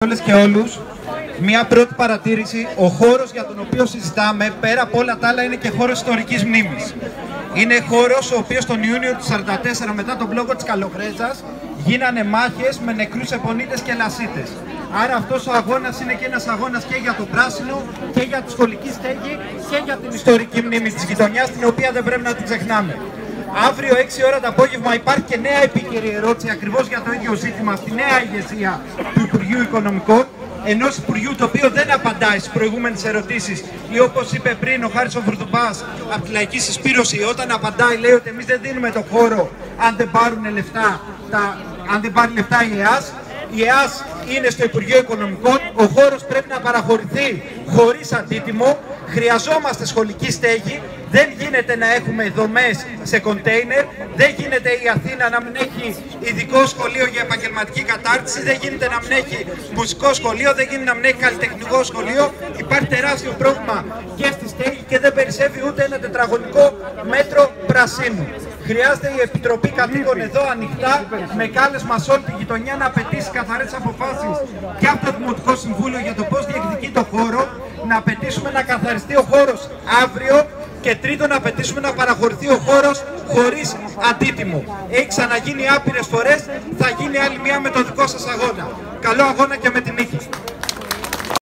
Όλες και όλους, μια πρώτη παρατήρηση. Ο χώρος για τον οποίο συζητάμε, πέρα από όλα τα άλλα, είναι και χώρος ιστορικής μνήμης. Είναι χώρος ο οποίος τον Ιούνιο του 1944, μετά τον μπλόκο της Καλοχρέτζας, γίνανε μάχες με νεκρούς επονίτες και λασίτες. Άρα αυτός ο αγώνας είναι και ένας αγώνας και για το πράσινο και για τη σχολική στέγη και για την ιστορική μνήμη της γειτονιάς, την οποία δεν πρέπει να την ξεχνάμε. Αύριο 6 ώρα το απόγευμα υπάρχει και νέα επίκαιρη ερώτηση ακριβώς για το ίδιο ζήτημα στη νέα ηγεσία του Υπουργείου Οικονομικών, ενός Υπουργείου το οποίο δεν απαντάει στις προηγούμενες ερωτήσεις, ή όπως είπε πριν ο Χάρης ο Βουρδουπάς από τη Λαϊκή Συσπήρωση, όταν απαντάει λέει ότι εμείς δεν δίνουμε το χώρο αν δεν πάρουν λεφτά, αν δεν πάρει λεφτά η ΕΑΣ. Η ΕΑΣ είναι στο Υπουργείο Οικονομικών, ο χώρος πρέπει να παραχωρηθεί χωρίς αντίτιμο, χρειαζόμαστε σχολική στέγη, δεν γίνεται να έχουμε δομές σε κοντέινερ, δεν γίνεται η Αθήνα να μην έχει ειδικό σχολείο για επαγγελματική κατάρτιση, δεν γίνεται να μην έχει μουσικό σχολείο, δεν γίνεται να μην έχει καλλιτεχνικό σχολείο. Υπάρχει τεράστιο πρόβλημα και στη στέγη και δεν περισσεύει ούτε ένα τετραγωνικό μέτρο πρασίνου. Χρειάζεται η Επιτροπή Κατοίκων εδώ ανοιχτά, με κάλεσμα σε όλη τη γειτονιά, να απαιτήσει καθαρές αποφάσεις και από το Δημοτικό Συμβούλιο για το πώς διεκδικεί το χώρο, να απαιτήσουμε να καθαριστεί ο χώρος αύριο και τρίτον να απαιτήσουμε να παραχωρηθεί ο χώρος χωρίς αντίτιμο. Έχει ξαναγίνει άπειρες φορές, θα γίνει άλλη μία με το δικό σας αγώνα. Καλό αγώνα και με την νίκη.